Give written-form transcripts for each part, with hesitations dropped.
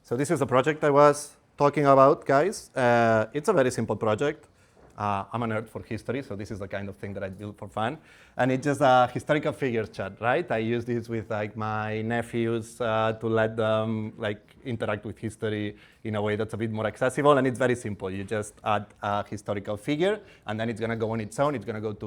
So this is the project I was talking about, guys. It's a very simple project. I'm a nerd for history, so this is the kind of thing that I build for fun. And it's just a historical figures chat, right? I use this with like my nephews to let them like interact with history in a way that's a bit more accessible. And it's very simple. You just add a historical figure, and then it's going to go on its own. It's going to go to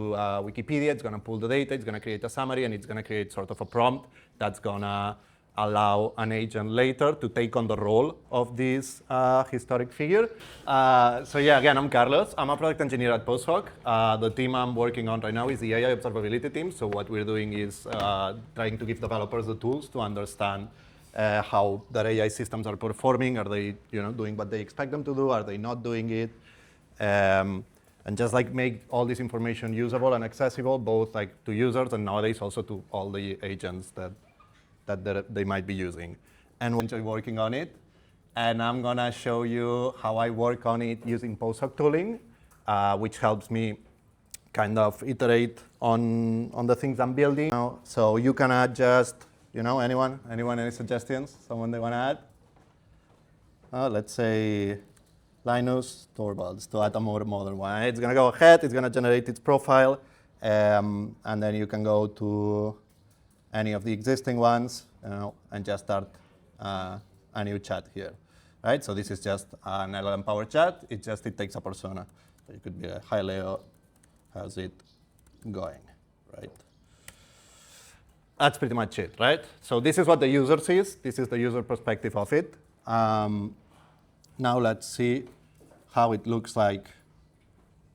Wikipedia. It's going to pull the data. It's going to create a summary, and it's going to create sort of a prompt that's going to allow an agent later to take on the role of this historic figure. So yeah, again, I'm Carlos. I'm a product engineer at PostHog. The team I'm working on right now is the AI observability team. So what we're doing is trying to give developers the tools to understand how their AI systems are performing. Are they doing what they expect them to do? Are they not doing it? And just like make all this information usable and accessible, both like to users and nowadays also to all the agents that they might be using. And we enjoy working on it. And I'm going to show you how I work on it using PostHog tooling, which helps me kind of iterate on the things I'm building. So you can add just, anyone, any suggestions? Someone they want to add? Let's say Linus Torvalds to add a more modern one. It's going to go ahead. It's going to generate its profile. And then you can go to any of the existing ones, and just start a new chat here, right? So this is just an LLM-powered chat. It takes a persona. So it could be a hi Leo, how's it going, right? That's pretty much it, right? So this is what the user sees. This is the user perspective of it. Now let's see how it looks like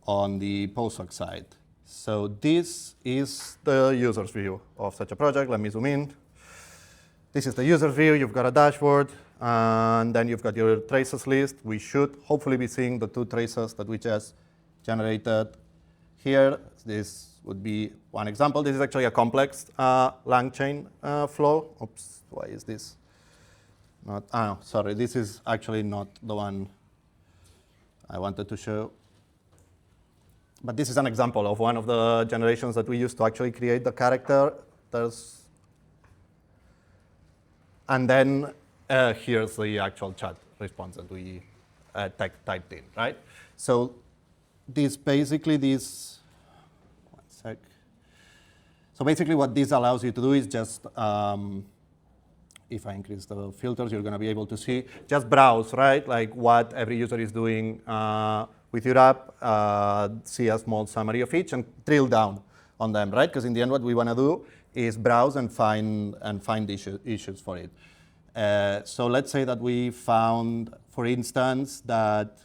on the PostHog side. So this is the user's view of such a project. Let me zoom in. This is the user's view. You've got a dashboard, and then you've got your traces list. We should hopefully be seeing the 2 traces that we just generated here. This would be one example. This is actually a complex lang chain flow. Oops, why is this not? Oh, sorry, this is actually not the one I wanted to show. But this is an example of one of the generations that we used to actually create the character. And then here's the actual chat response that we typed in, right? So one sec. So basically what this allows you to do is just, if I increase the filters, you're going to be able to see, just browse, right? Like what every user is doing with your app, see a small summary of each, and drill down on them, right? Because in the end, what we want to do is browse and find issues for it. So let's say that we found, for instance, that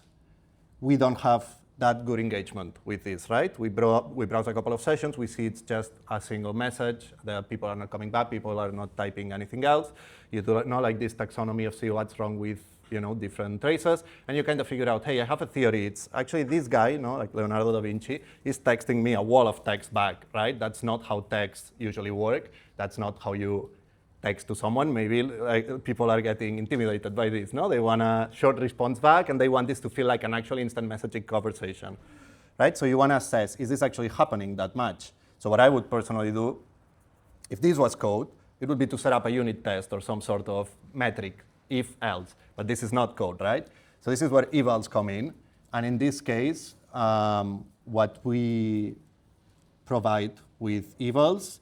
we don't have that good engagement with this, right? We browse a couple of sessions. We see it's just a single message. The people are not coming back. People are not typing anything else. You do not like this taxonomy of see what's wrong with different traces, and you kind of figure out, hey, I have a theory. It's actually this guy, like Leonardo da Vinci, is texting me a wall of text back, right? That's not how texts usually work. That's not how you text to someone. Maybe people are getting intimidated by this, no? They want a short response back, and they want this to feel like an actual instant messaging conversation, right? So you want to assess, is this actually happening that much? So what I would personally do, if this was code, it would be to set up a unit test or some sort of metric, if else, but this is not code, right? So this is where evals come in, and in this case, what we provide with evals,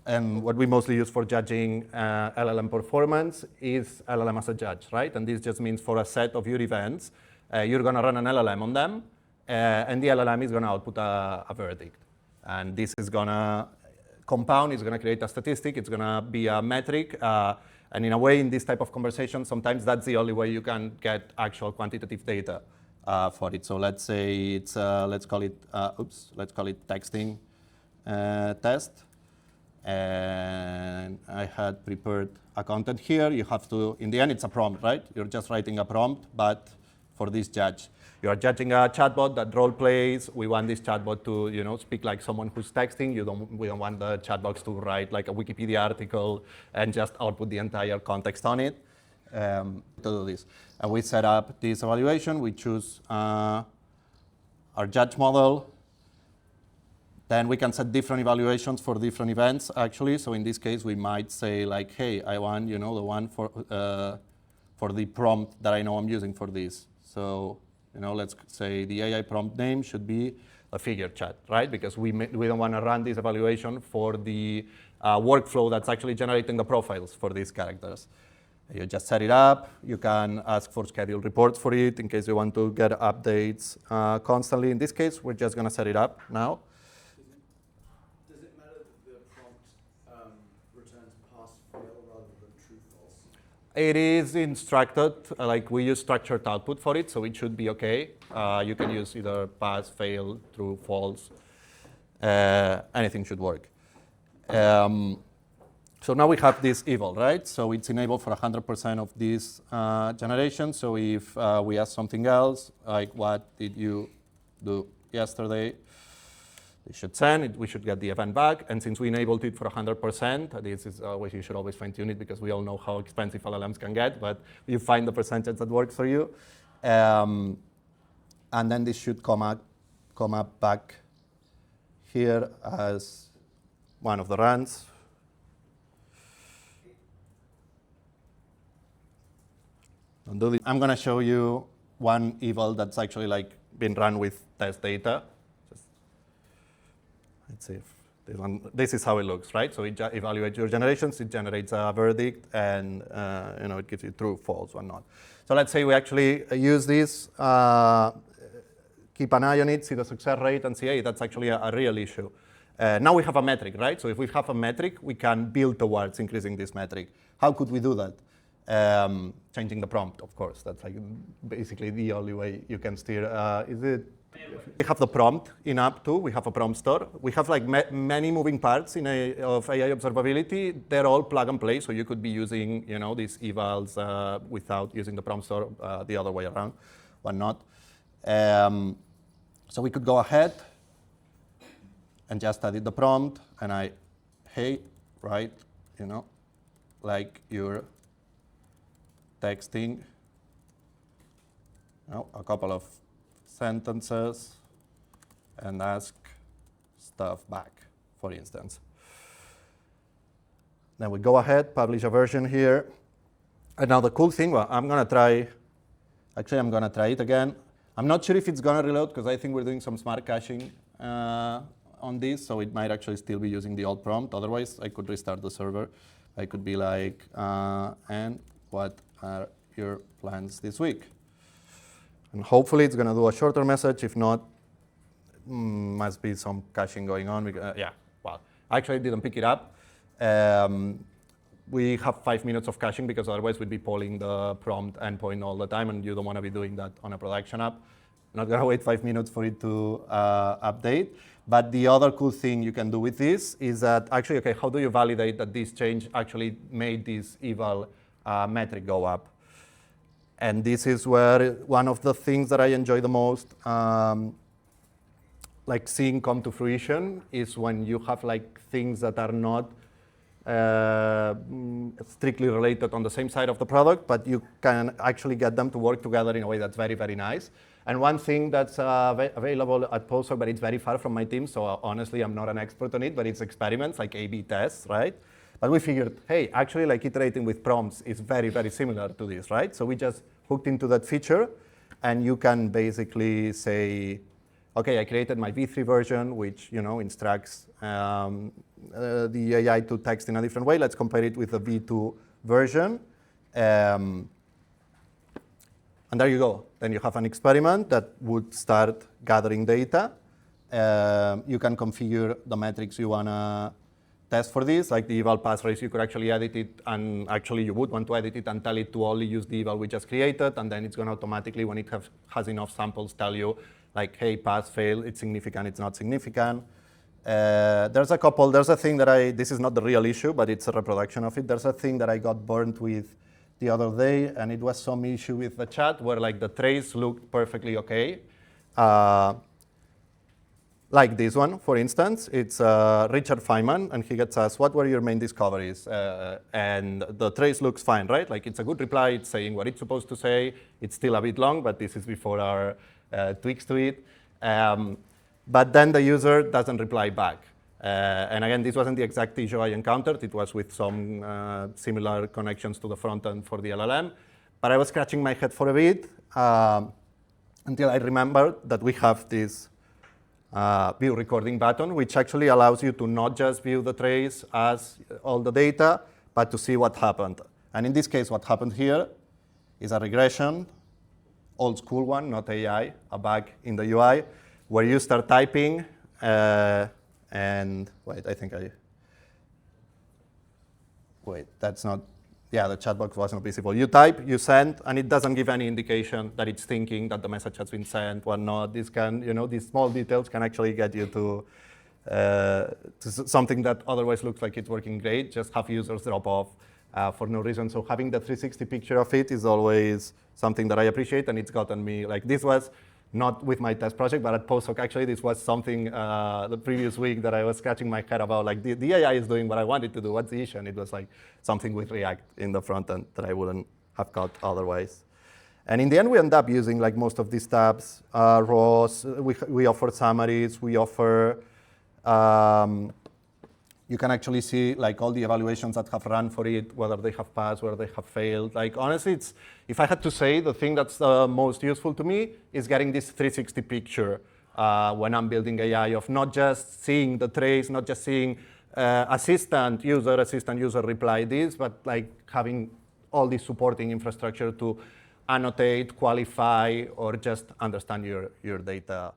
and what we mostly use for judging LLM performance is LLM-as-a-judge, right? And this just means for a set of your events, you're going to run an LLM on them, and the LLM is going to output a verdict. And this is going to compound, it's going to create a statistic, it's going to be a metric, and in a way, in this type of conversation, sometimes that's the only way you can get actual quantitative data for it. So let's say it's let's call it texting test. And I had prepared a content here. You have to, in the end, it's a prompt, right? You're just writing a prompt, but for this judge. You are judging a chatbot that role plays. We want this chatbot to, speak like someone who's texting. We don't want the chatbots to write like a Wikipedia article and just output the entire context on it. To do this, and we set up this evaluation. We choose our judge model. Then we can set different evaluations for different events, actually. So in this case, we might say like, hey, I want, the one for for the prompt that I know I'm using for this. So, let's say the AI prompt name should be a figure chat, right? Because we don't want to run this evaluation for the workflow that's actually generating the profiles for these characters. You just set it up. You can ask for scheduled reports for it in case you want to get updates constantly. In this case, we're just going to set it up now. Does it matter that the prompt returns pass fail rather than true false? It is instructed, like we use structured output for it, so it should be okay. You can use either pass, fail, true, false. Anything should work. So now we have this eval, right? So it's enabled for 100% of this generation. So if we ask something else, like what did you do yesterday, it should send it. We should get the event back. And since we enabled it for 100%, this is always, you should always fine tune it because we all know how expensive LLMs can get, but you find the percentage that works for you. And then this should come up back here as one of the runs. I'm going to show you one eval that's actually like been run with test data. Let's see if this is how it looks, right? So it evaluates your generations, it generates a verdict, and it gives you true, false, or not. So let's say we actually use this, keep an eye on it, see the success rate, and see, hey, that's actually a real issue. Now we have a metric, right? So if we have a metric, we can build towards increasing this metric. How could we do that? Changing the prompt, of course. That's like basically the only way you can steer. We have the prompt in app too. We have a prompt store. We have like many moving parts of AI observability. They're all plug and play, so you could be using these evals without using the prompt store the other way around, or not. So we could go ahead and just edit the prompt, and hey, right, like you're texting, a couple of sentences, and ask stuff back, for instance. Then we go ahead, publish a version here. And now the cool thing, well, I'm going to try it again. I'm not sure if it's going to reload, because I think we're doing some smart caching on this, so it might actually still be using the old prompt. Otherwise, I could restart the server. I could be like, and what are your plans this week? And hopefully it's going to do a shorter message. If not, must be some caching going on. Yeah, well, I actually didn't pick it up. We have 5 minutes of caching because otherwise we'd be polling the prompt endpoint all the time, and you don't want to be doing that on a production app. Not going to wait 5 minutes for it to update. But the other cool thing you can do with this is that actually, okay, how do you validate that this change actually made this eval metric go up? And this is where one of the things that I enjoy the most, like seeing come to fruition, is when you have like things that are not strictly related on the same side of the product, but you can actually get them to work together in a way that's very, very nice. And one thing that's available at PostHog, but it's very far from my team, so honestly, I'm not an expert on it, but it's experiments like A/B tests, right? But we figured, hey, actually, like iterating with prompts is very, very similar to this, right? So we just hooked into that feature, and you can basically say, okay, I created my V3 version, which instructs the AI to text in a different way. Let's compare it with the V2 version. And there you go. Then you have an experiment that would start gathering data. You can configure the metrics you want to test for this, like the eval pass race. You could actually edit it, and actually you would want to edit it and tell it to only use the eval we just created, and then it's going to automatically, when it has enough samples, tell you, like, hey, pass, fail, it's significant, it's not significant. There's a thing that this is not the real issue, but it's a reproduction of it. There's a thing that I got burnt with the other day, and it was some issue with the chat where like the trace looked perfectly okay. Like this one, for instance. It's Richard Feynman, and he gets asked, what were your main discoveries? And the trace looks fine, right? Like it's a good reply, it's saying what it's supposed to say. It's still a bit long, but this is before our tweaks to it. But then the user doesn't reply back. And again, this wasn't the exact issue I encountered. It was with some similar connections to the front end for the LLM. But I was scratching my head for a bit until I remembered that we have this view recording button, which actually allows you to not just view the trace as all the data, but to see what happened. And in this case, what happened here is a regression, old school one, not AI, a bug in the UI, where you start typing, and wait, that's not, yeah, the chat box wasn't visible. You type, you send, and it doesn't give any indication that it's thinking that the message has been sent or not. This can, these small details can actually get you to something that otherwise looks like it's working great, just have users drop off for no reason. So having the 360 picture of it is always something that I appreciate, and it's gotten me, like this was not with my test project, but at PostHog, actually, this was something the previous week that I was scratching my head about, like the AI is doing what I wanted to do, what's the issue? And it was like something with React in the front end that I wouldn't have got otherwise. And in the end, we end up using like most of these tabs, rows, we offer summaries, we offer, you can actually see like all the evaluations that have run for it, whether they have passed, whether they have failed. Like honestly, if I had to say, the thing that's most useful to me is getting this 360 picture when I'm building AI, of not just seeing the trace, not just seeing assistant user reply this, but like having all this supporting infrastructure to annotate, qualify, or just understand your data